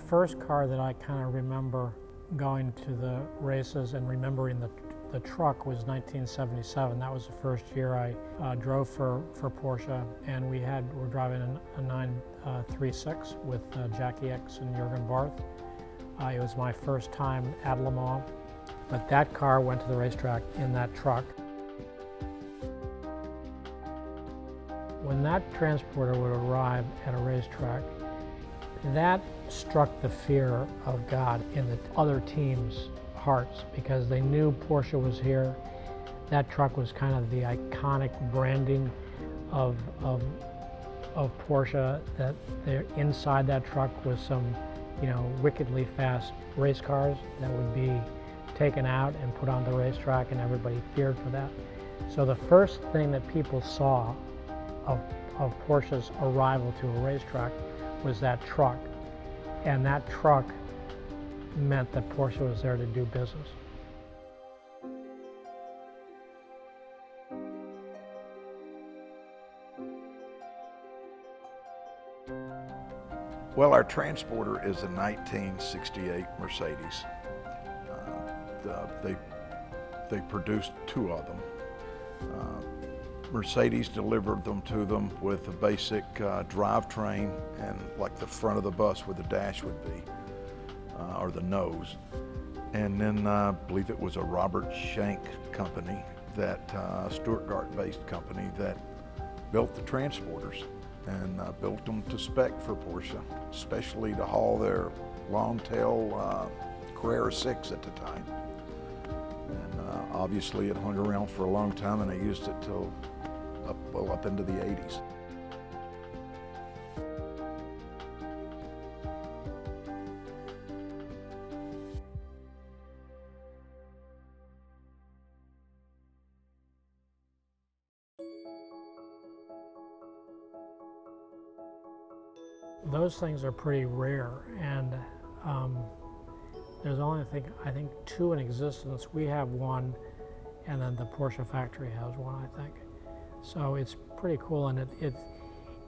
first car that I kind of remember going to the races and remembering the truck was 1977. That was the first year I drove for Porsche, and we're driving a 936 with Jackie X and Jürgen Barth. It was my first time at Le Mans, but that car went to the racetrack in that truck. When that transporter would arrive at a racetrack, that struck the fear of God in the other teams' hearts, because they knew Porsche was here. That truck was kind of the iconic branding of Porsche. That inside that truck was some, wickedly fast race cars that would be taken out and put on the racetrack, and everybody feared for that. So the first thing that people saw of Porsche's arrival to a racetrack was that truck, and that truck meant that Porsche was there to do business. Well, our transporter is a 1968 Mercedes. They produced two of them. Mercedes delivered them to them with a basic drivetrain and like the front of the bus where the dash would be, or the nose. And then I believe it was a Robert Schenck company, that Stuttgart-based company, that built the transporters and built them to spec for Porsche, especially to haul their long-tail Carrera 6 at the time. And obviously it hung around for a long time, and they used it till up into the 80s. Those things are pretty rare, and there's only I think two in existence. We have one, and then the Porsche factory has one, I think. So it's pretty cool, and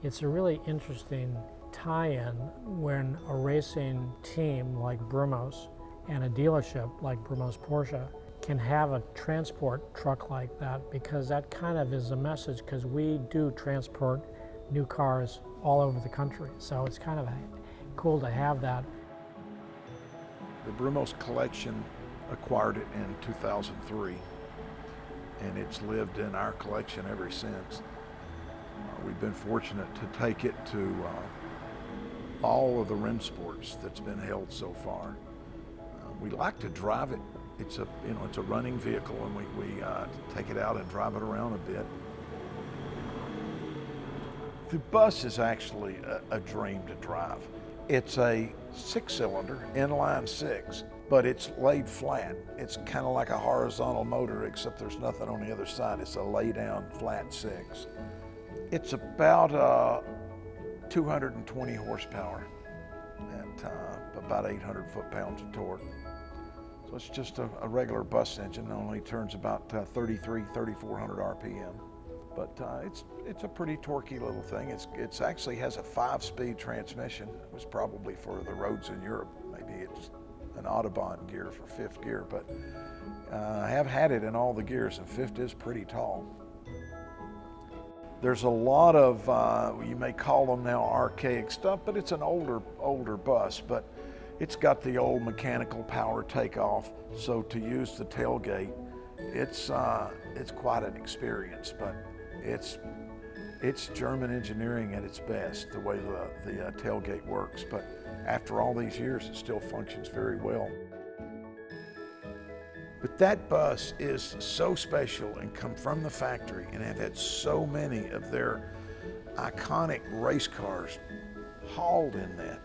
it's a really interesting tie-in when a racing team like Brumos and a dealership like Brumos Porsche can have a transport truck like that, because that kind of is a message, because we do transport new cars all over the country. So it's kind of cool to have that. The Brumos collection acquired it in 2003, and it's lived in our collection ever since. We've been fortunate to take it to all of the rim sports that's been held so far. We like to drive it. It's a running vehicle, and we take it out and drive it around a bit. The bus is actually a dream to drive. It's a 6-cylinder inline 6, but it's laid flat. It's kind of like a horizontal motor, except there's nothing on the other side. It's a lay down flat 6. It's about 220 horsepower at about 800 foot-pounds of torque. So it's just a regular bus engine. It only turns about 3,400 RPM. But it's a pretty torquey little thing. It's actually has a 5-speed transmission. It was probably for the roads in Europe. Maybe it's an Autobahn gear for 5th gear, but I have had it in all the gears, and 5th is pretty tall. There's a lot of, you may call them now archaic stuff, but it's an older bus, but it's got the old mechanical power takeoff. So to use the tailgate, it's quite an experience, but it's German engineering at its best, the way the tailgate works. But after all these years, it still functions very well. But that bus is so special and come from the factory, and have had so many of their iconic race cars hauled in that.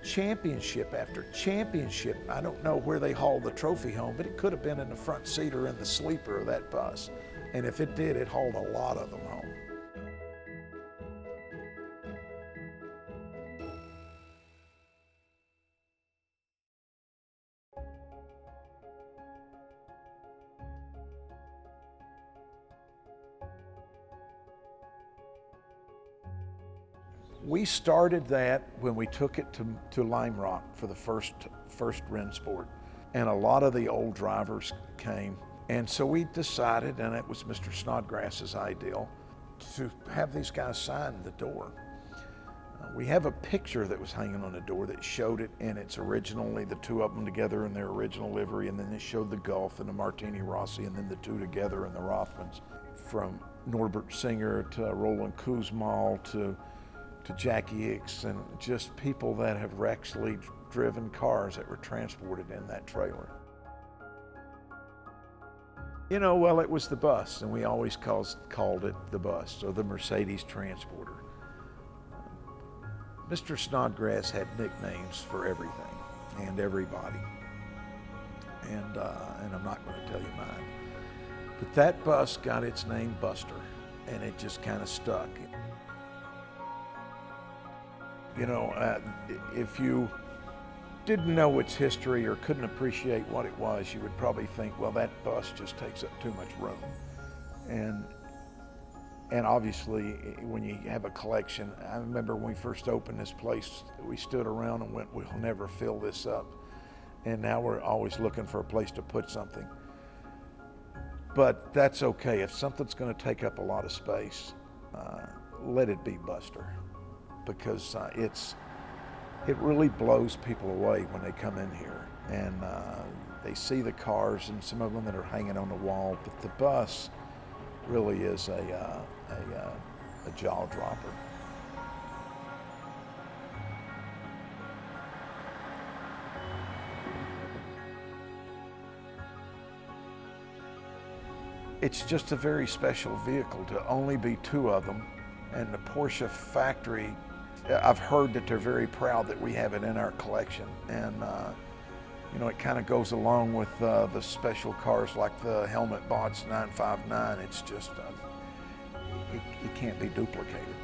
Championship after championship. I don't know where they hauled the trophy home, but it could have been in the front seat or in the sleeper of that bus. And if it did, it hauled a lot of them home. We started that when we took it to Lime Rock for the first Rennsport, and a lot of the old drivers came. And so we decided, and it was Mr. Snodgrass's ideal, to have these guys sign the door. We have a picture that was hanging on the door that showed it in its originally, the two of them together in their original livery, and then it showed the Gulf and the Martini Rossi, and then the two together in the Rothmans. From Norbert Singer to Roland Kuzmal to Jackie Hicks, and just people that have actually driven cars that were transported in that trailer. You know, well, it was the bus, and we always called it the bus, or the Mercedes Transporter. Mr. Snodgrass had nicknames for everything and everybody, and I'm not going to tell you mine. But that bus got its name Buster, and it just kind of stuck. You know, if you didn't know its history or couldn't appreciate what it was, you would probably think, well, that bus just takes up too much room. And obviously, when you have a collection, I remember when we first opened this place, we stood around and went, we'll never fill this up. And now we're always looking for a place to put something. But that's okay. If something's going to take up a lot of space, let it be Buster, because it really blows people away when they come in here and they see the cars and some of them that are hanging on the wall. But the bus really is a jaw dropper. It's just a very special vehicle to only be two of them, and the Porsche factory, I've heard that they're very proud that we have it in our collection, and you know, it kind of goes along with the special cars like the Helmut Bots 959. It's just, it can't be duplicated.